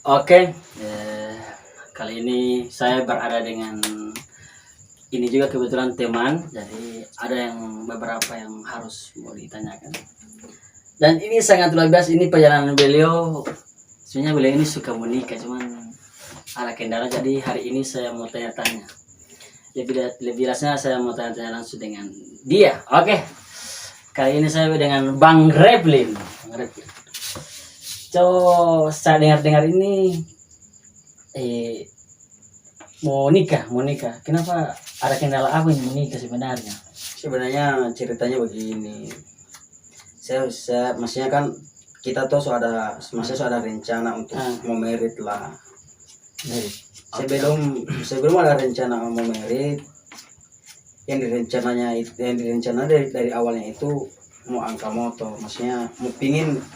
Oke, kali ini saya berada dengan ini juga kebetulan teman, jadi ada yang beberapa yang harus mau ditanyakan. Dan ini sangat luar biasa, ini perjalanan beliau. Sebenarnya beliau ini suka menikah, cuman ada kendala. Jadi hari ini saya mau tanya-tanya. Lebih jelasnya saya mau tanya-tanya langsung dengan dia. Oke, kali ini saya dengan Bang Replin. Bang Replin. So, saya dengar-dengar ini mau nikah. Kenapa ada kendala apa yang mau nikah sebenarnya? Sebenarnya ceritanya begini. Saya maksudnya kan kita tuh masih ada rencana untuk mau merit lah. Sebelum ada rencana mau merit, yang direncana dari awalnya itu mau angka motor, maksudnya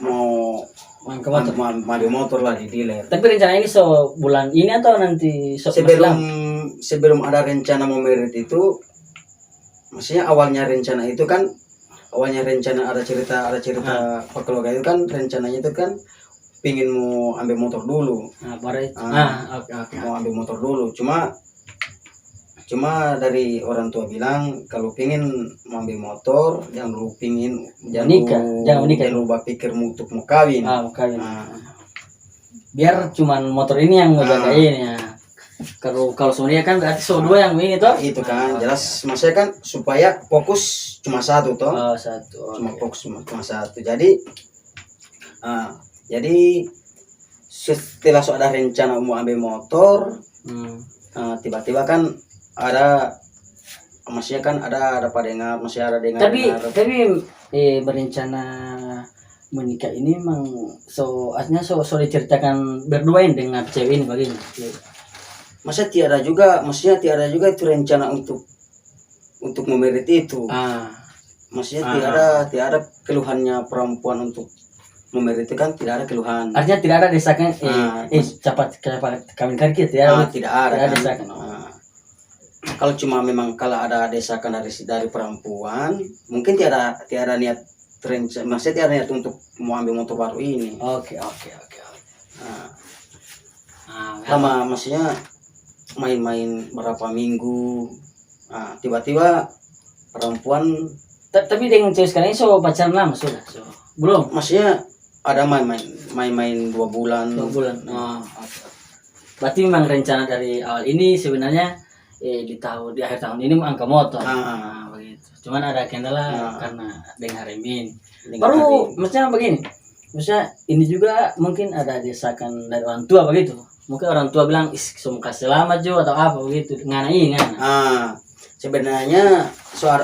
mau Angka motor. ambil motor lah di dealer. Tapi rencana ini bulan ini atau nanti Sebelum ada rencana mau merit itu, maksudnya awalnya rencana ada cerita Pak keluarga itu kan, rencananya itu kan pingin mau ambil motor dulu. Mau ambil motor dulu, cuma dari orang tua bilang kalau pingin mau ambil motor jangan dulu pikir untuk mau kawin. Biar cuman motor ini yang mau jaga ini ya. Kalau sebenarnya kan berarti dua yang ini toh. Itu kan jelas, maksudnya kan supaya fokus cuma satu toh. Fokus cuma satu. Jadi setelah ada rencana mau ambil motor, tiba-tiba kan maksudnya kan ada dengar. Tapi berencana menikah ini memang aslinya diceritakan berduain dengan cewek ini begini. Maksudnya tiada juga itu rencana untuk memerit itu. Maksudnya tiada keluhannya perempuan untuk memerit itu kan, tidak ada keluhan. Artinya tidak ada desakan cepat kawin kita ya. Tidak ada kan. Desakan. Kalau cuma memang kalau ada desakan dari perempuan, mungkin tiada niat maksudnya tiada niat untuk mau ambil motor baru ini. Oke. Sama maksudnya main-main berapa minggu, tiba-tiba perempuan. Tapi dengan cewek sekarang ini pacaran lama sudah? Belum? Maksudnya ada main 2 bulan. 2 bulan. Okay. Berarti memang rencana dari awal ini sebenarnya di akhir tahun ini angka motor. Begitu. Cuman ada kendala karena dengan Remin. Maksudnya begini. Maksudnya ini juga mungkin ada desakan dari orang tua begitu. Mungkin orang tua bilang mau kasih selamat juga atau apa begitu. Ngana. Sebenarnya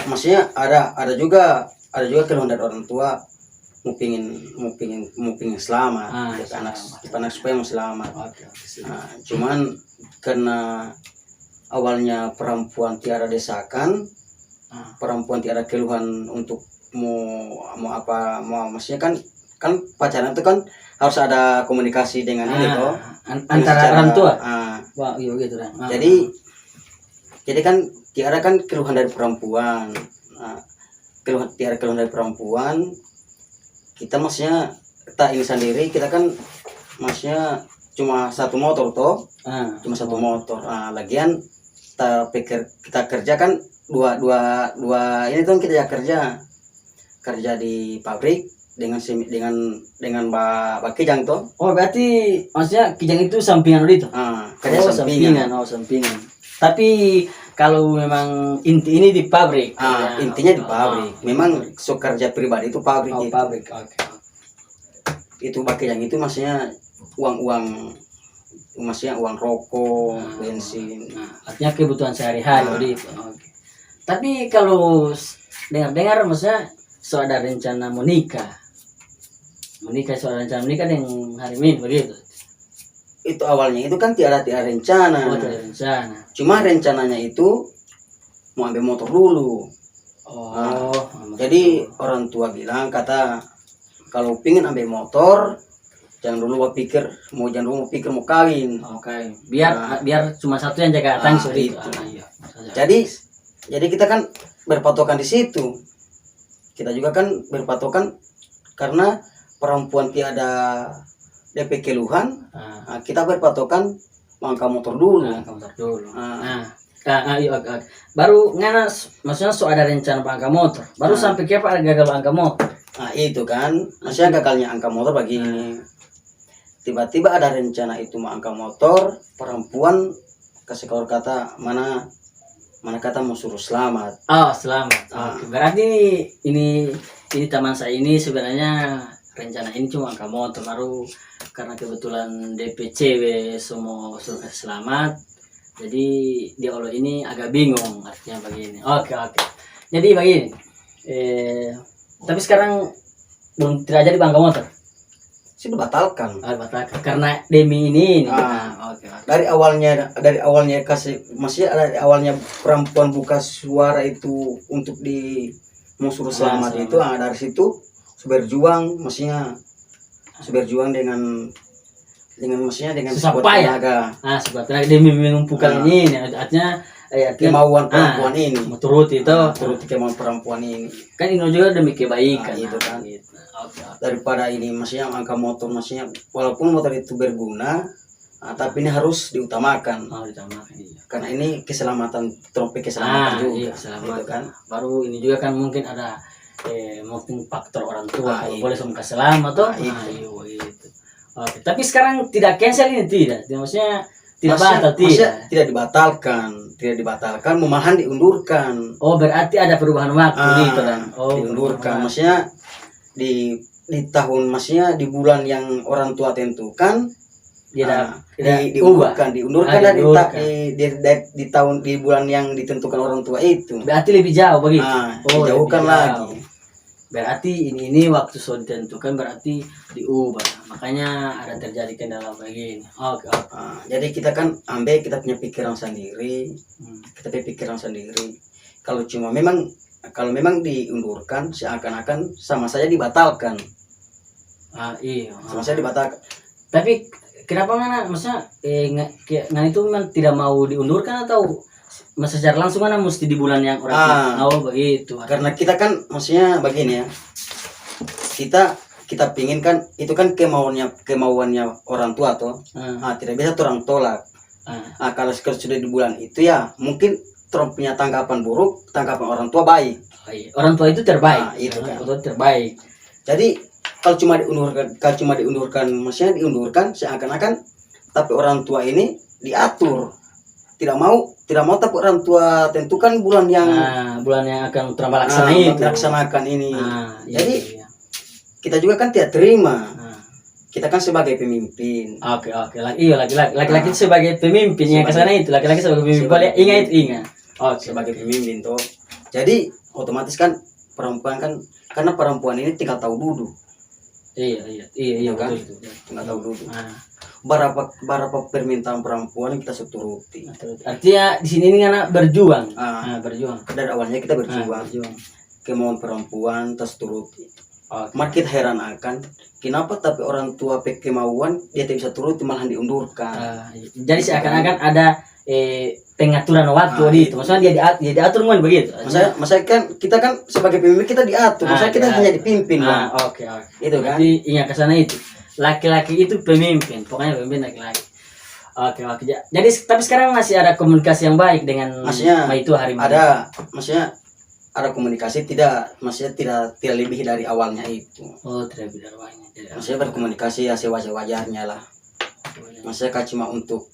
maksudnya ada juga keluhan dari orang tua mau pingin selamat, anak supaya mau selamat. Cuman karena awalnya perempuan tiada desakan, perempuan tiada keluhan untuk mau maksudnya kan pacaran itu kan harus ada komunikasi dengan ini toh, antara orang tua. Iya gitu kan. Jadi kan tiada kan keluhan dari perempuan. Tiada keluhan dari perempuan. Kita maksudnya kita ini sendiri, kita kan maksudnya cuma satu motor toh. Cuma satu motor. Lagian kita pikir kita kerja kan dua ini tuh kita kerja di pabrik dengan Mbak Kijang toh. Berarti maksudnya Kijang itu sampingan itu? Kerja sampingan. Tapi kalau memang inti ini di pabrik. Intinya di pabrik. Memang kerja pribadi itu pabrik itu. Pabrik. Oke. Itu Mbak Kijang itu maksudnya uang rokok, bensin. Artinya kebutuhan sehari-hari itu. Tapi kalau dengar maksudnya ada rencana menikah dengan hari Min begitu. Itu awalnya itu kan tiada rencana. Cuma rencananya itu mau ambil motor dulu. Jadi orang tua bilang kalau pingin ambil motor jangan dulu pikir mau kawin. Biar cuma satu yang jaga tangis itu. Jadi kita kan berpatokan di situ. Kita juga kan berpatokan karena perempuan tiada DP keluhan, Ah, kita berpatokan angka motor dulu. nah, kantor dulu. Ah. Iya, baru ngana maksudnya so ada rencana angka motor. Baru sampai kapan ada gagal angka motor. Nah itu kan, maksudnya gagalnya angka motor begini. Tiba-tiba ada rencana itu mau angka motor, perempuan kasih keluar kata mana kata mau suruh selamat. Oh, selamat. Oke. Berarti ini teman saya ini sebenarnya rencana ini cuma angka motor, baru karena kebetulan DP cewek semua suruh kasih selamat. Jadi dia Allah ini agak bingung artinya begini. Oke. Jadi begini. Tapi sekarang belum tidak jadi angka motor. Sudah batalkan. Batalkan karena demi ini. Oke. Dari awalnya kasih masih dari awalnya perempuan buka suara itu untuk mau suruh selamat itu, dari situ berjuang maksudnya berjuang dengan maksudnya dengan susah sekuat payah. tenaga. Sekuat tenaga demi mengumpulkan ini artinya kemauan perempuan ini. Turuti itu. Turuti kemauan perempuan ini. Kan ini juga demi kebaikan. Itu kan. Gitu. Oke. Daripada ini maksudnya angka motor maksudnya walaupun motor itu berguna, tapi ini harus diutamakan. Diutamakan iya. Karena ini keselamatan, trompet keselamatan juga. Iya, keselamatan. Gitu kan. Baru ini juga kan mungkin ada mungkin faktor orang tua kalau iya. boleh sama selamat tuh. Iya. Gitu. Oke, tapi sekarang tidak cancel ini tidak. Maksudnya tidak batal tidak dibatalkan, malahan diundurkan. Oh, berarti ada perubahan waktu gitu kan. Oh, diundurkan. Maksudnya di tahun maksudnya di bulan yang orang tua tentukan diundurkan di tahun di bulan yang ditentukan orang tua itu. Berarti lebih jauh begitu. Dijauhkan lagi. Berarti ini waktu sudah ditentukan berarti diubah. Makanya ada terjadi kendala begini. Oke. Jadi kita kan kita punya pikiran sendiri. Kita punya pikiran sendiri. Kalau memang diundurkan seakan-akan sama saja dibatalkan. Iya. Sama saja dibatalkan. Tapi kenapa nggak maksudnya nggak itu memang tidak mau diundurkan atau secara langsung mana mesti di bulan yang orang begitu. Karena kita kan maksudnya begini ya. Kita pingin kan itu kan kemauannya orang tua tuh. Tidak bisa orang tolak. Kalau sudah di bulan itu ya mungkin punya tanggapan buruk, tanggapan orang tua baik. Orang tua itu terbaik. Itu kan. Orang tua terbaik. Jadi kalau cuma diundurkan, maksudnya diundurkan seakan-akan, tapi orang tua ini diatur, tidak mau tapi orang tua tentukan bulan yang akan melaksanakan ini. Jadi kita juga kan tidak terima. Kita kan sebagai pemimpin. Oke. Laki-laki sebagai pemimpin yang kesana itu, laki-laki sebagai pemimpin. Boleh ingat. Sebagai pemimpin tuh. Jadi otomatis kan perempuan kan karena perempuan ini tinggal tahu duduk. Iya kan? Betul. Tinggal tahu duduk. Berapa permintaan perempuan kita seturuti. Artinya di sini ini anak berjuang. Berjuang. Dari awalnya kita berjuang. Kemauan perempuan terus turuti. Maka kita heran akan kenapa tapi orang tua kemauan dia tidak bisa turuti malahan diundurkan. Jadi seakan-akan ada pengaturan waktu itu. Maksudnya dia diatur kan begitu. Maksudnya kan kita kan sebagai pemimpin kita diatur. Maksudnya kita hanya dipimpin. Oke. Itu kan. Jadi ingat ke sana itu. Laki-laki itu pemimpin, pokoknya pemimpin laki-laki. Oke. Jadi tapi sekarang masih ada komunikasi yang baik dengan itu hari ini. Maksudnya ada komunikasi maksudnya tidak lebih dari awalnya itu. Tidak lebih dari awalnya. Maksudnya berkomunikasi ya sewajarnya lah. Maksudnya cuma untuk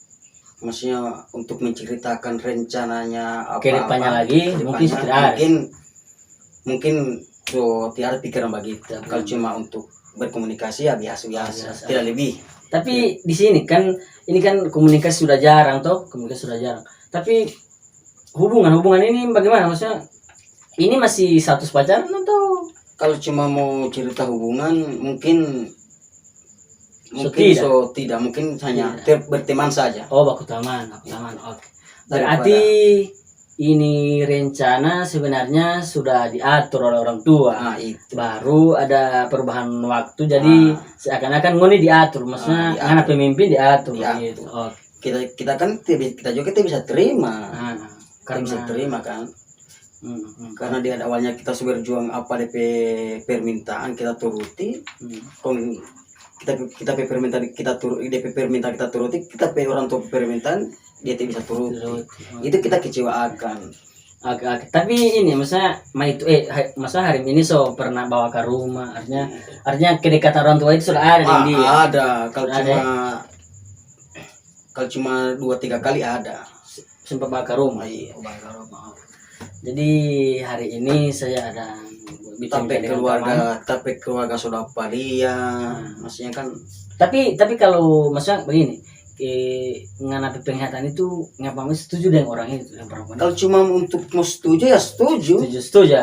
menceritakan rencananya kedepannya lagi mungkin tiada pikiran begitu. Kalau cuma untuk berkomunikasi ya biasa tidak lebih. Tapi di sini kan ini kan komunikasi sudah jarang tapi hubungan ini bagaimana maksudnya ini masih status pacaran atau kalau cuma mau cerita hubungan mungkin tidak mungkin hanya berteman saja. Baku teman. Oke. Berarti ini rencana sebenarnya sudah diatur oleh orang tua. Itu. Baru ada perubahan waktu jadi seakan-akan ngoni diatur, maksudnya anak pemimpin diatur. Gitu. Kita juga kita bisa terima. Karena bisa terima kan. Karena di awalnya kita berjuang apa DP permintaan kita turuti. kita pe permintaan kita turut, dia pe permintaan kita turuti, kita pe orang tua pe permintaan dia tidak bisa turuti. Itu kita kecewa akan. Agak, tapi ini maksudnya masa hari ini so pernah bawa ke rumah, artinya kedekatan orang tua itu sudah ada di dia. Ada, kalau cuma 2-3 kali ada. Sempat bawa ke rumah. Iya. Bawa ke rumah. Jadi hari ini saya ada tapi keluarga sudah dia, maksudnya kan. Tapi kalau maksudnya begini, nganapi penglihatan itu ngapain setuju dengan orang itu yang perempuan. Kalau cuma untuk mau setuju ya setuju. Setuju.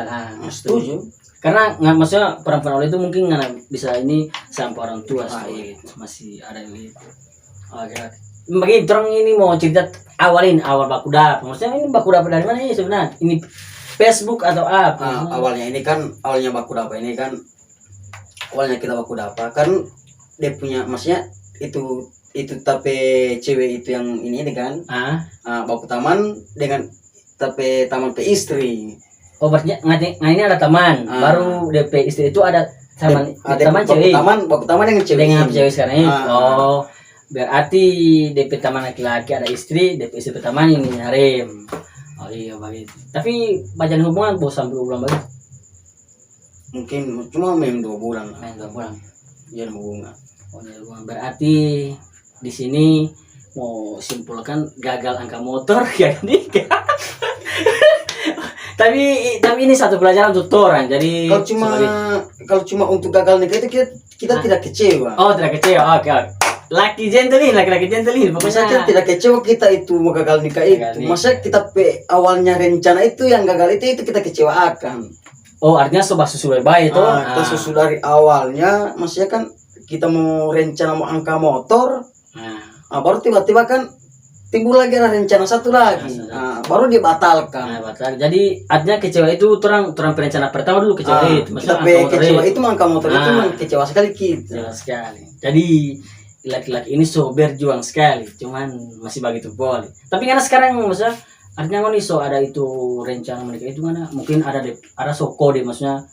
Setuju. Karena nggak maksudnya perempuan itu mungkin nggak bisa ini sampai orang tua iya. masih ada yang gitu. Oke. Bagi terang ini mau cerita awal baku dapur. Maksudnya ini baku dapur dari mana ini sebenarnya? Ini Facebook atau apa? Awalnya baku dapur ini kan awalnya kita baku dapur kan dia punya maksudnya itu tapi cewek itu yang ini kan baku taman dengan tapi taman pe istri. Oh berarti ini ada teman baru DP istri itu ada teman cewek. Baku taman dengan cewek sekarang ini. Oh berarti DP teman laki-laki ada istri, DP istri pertama ini harem. Oh iya begitu. Tapi bagian hubungan bos sampai bulan baru. Mungkin cuma main 2 bulan. Main 2 bulan. Iya hubungan. Oh iya berarti di sini mau simpulkan gagal angka motor ya ini. tapi ini satu pelajaran untuk orang. Jadi kalau cuma untuk gagal nikah itu kita tidak kecewa. Oh tidak kecewa. Oke. Laki laki gentle ini pokoknya kita tidak kecewa kita itu mau gagal nikah itu. Masa kita awalnya rencana itu yang gagal itu kita kecewa akan. Oh artinya sobat susu baik itu. Kita susu dari awalnya, maksudnya kan kita mau rencana mau angka motor. Baru tiba-tiba kan timbul lagi ada rencana satu lagi. Baru dibatalkan. Batal. Jadi artinya kecewa itu orang perencana pertama dulu kecewa itu. Kita kecewa itu angka motor itu kecewa sekali kita. Kecewa sekali. Jadi laki-laki ini so berjuang sekali, cuman masih begitu boleh. Tapi karena sekarang maksudnya artinya kan so ada itu rencana menikah itu mana mungkin ada so kode maksudnya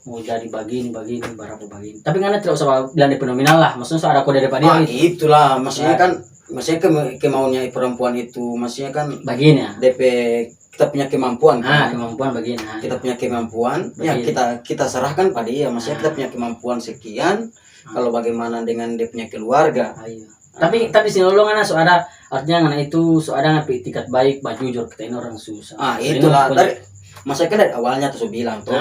mau jadi begini berapa begini. Tapi karena tidak usah bilang DP nominal lah, maksudnya so ada kode daripada dia. Itulah maksudnya kan kemaunya perempuan itu maksudnya kan begini ya. DP kita punya kemampuan kan? Kemampuan begini. Kita punya kemampuan, ya kita serahkan pada dia. Maksudnya kita punya kemampuan sekian. Kalau bagaimana dengan dia punya keluarga. Iya. Tapi sini lo ngana so ada artinya ngana itu so ada ngapi tiket baik jujur kita ini orang susah. Itulah dari masa kan dari awalnya tuh bilang tuh.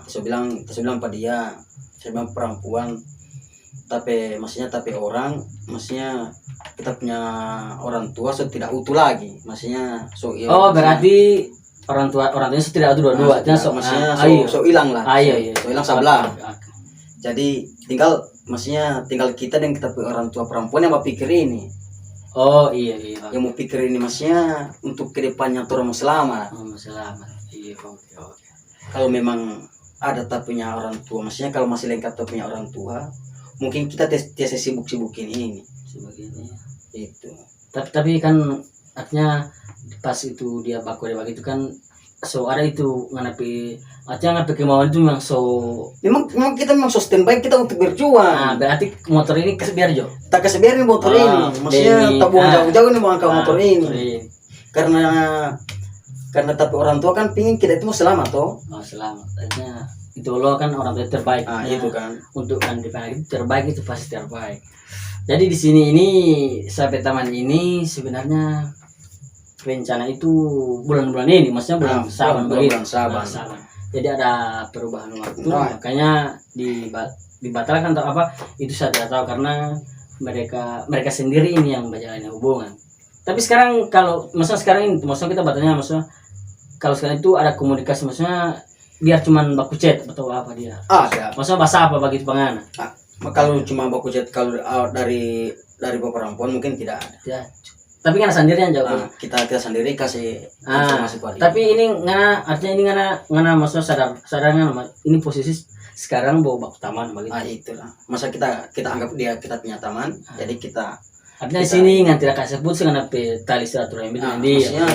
Saya bilang pada dia, saya bilang perempuan tapi orang maksudnya kita punya orang tua so tidak utuh lagi. Maksudnya berarti orang tuanya so tidak utuh dua-dua. Maksudnya so hilang lah. Iya. So hilang sebelah. Jadi tinggal kita dan kita orang tua perempuan yang mau pikir ini. Oh iya. Yang mau pikir ini maksudnya untuk kedepannya orang mau selamat. Iya oke. Kalau memang ada tak punya orang tua, maksudnya kalau masih lengkap tak punya orang tua, mungkin kita tiasa sibuk-sibukin ini. Itu. Tapi kan artinya pas itu dia baku itu kan so ada itu ngapain kemauan itu memang memang kita memang so standby kita untuk berjuang. Berarti motor ini kesebiar jo. Tak kesebiar ini motor ini. Maksudnya tak buang jauh-jauh ini mau angkat motor ini. Karena tapi orang tua kan pingin kita itu mau selamat toh. Selamat. Artinya itu lo kan orang tua terbaik. Itu kan. Untuk itu terbaik itu pasti terbaik. Jadi di sini ini sampai taman ini sebenarnya rencana itu bulan-bulan ini, maksudnya bulan Saban. Jadi ada perubahan waktu, makanya dibatalkan atau apa itu saya tidak tahu karena mereka sendiri ini yang menjalani hubungan. Tapi sekarang kalau maksudnya kita batalnya maksudnya kalau sekarang itu ada komunikasi maksudnya biar cuman baku chat atau apa dia. Maksudnya bahasa apa begitu bangana? Kalau cuma baku chat kalau dari perempuan mungkin tidak ada. Ya. Tapi kan sendirian jauh. Kita sendiri kasih informasi pada. Tapi ini artinya ini maksudnya sadar ini posisi sekarang bawa baku taman begitu. Itulah. Masa kita anggap dia kita punya taman, jadi kita artinya di sini tidak kasih sebut dengan tali silaturahmi dengan dia.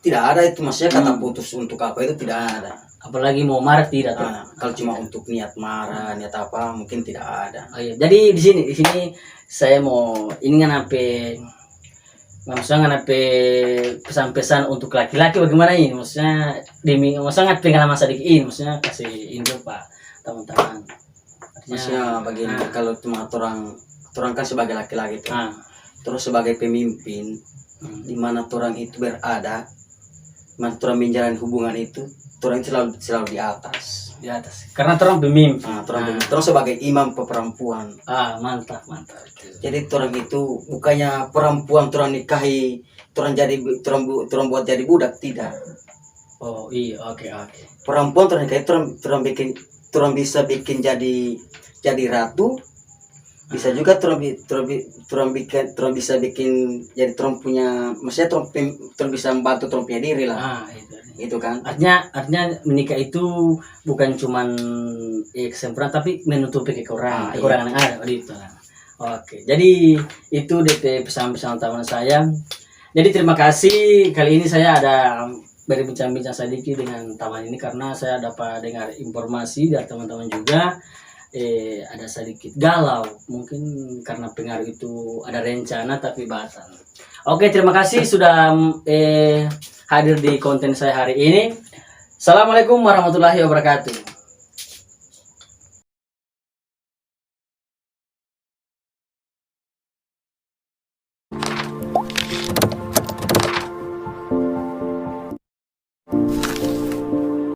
Tidak ada itu maksudnya kata putus untuk apa itu tidak ada. apalagi mau marah tidak tuh. Kalau cuma untuk niat marah, niat apa mungkin tidak ada. Oh iya. Jadi di sini saya mau ini nganape maksudnya nganape pesan-pesan untuk laki-laki bagaimana ini? Maksudnya pengalaman sedikit ini, maksudnya kasih info Pak teman-teman. Maksudnya begini, kalau cuma orang kan sebagai laki-laki tuh, terus sebagai pemimpin, di mana orang itu berada, di mana orang menjalani hubungan itu, orang selalu di atas. Di atas. Karena orang pemimpin. Terus sebagai imam perempuan. Mantap. Jadi orang itu bukannya perempuan orang nikahi, orang buat jadi budak, tidak. Oh iya, oke. Perempuan orang nikahi, orang bisa bikin jadi ratu, bisa juga orang bisa bikin jadi orang punya, maksudnya orang bisa membantu orang punya diri lah. Itu kan. Artinya menikah itu bukan cuman kesempurnaan tapi menutupi kekurangan yang ada gitu kan. Oke, jadi itu DP pesan-pesan teman saya. Jadi terima kasih, kali ini saya ada berbincang-bincang sedikit dengan teman ini karena saya dapat dengar informasi dari teman-teman juga. Ada sedikit galau, mungkin karena pengaruh itu ada rencana tapi batal. Oke, terima kasih sudah hadir di konten saya hari ini. Assalamualaikum warahmatullahi wabarakatuh.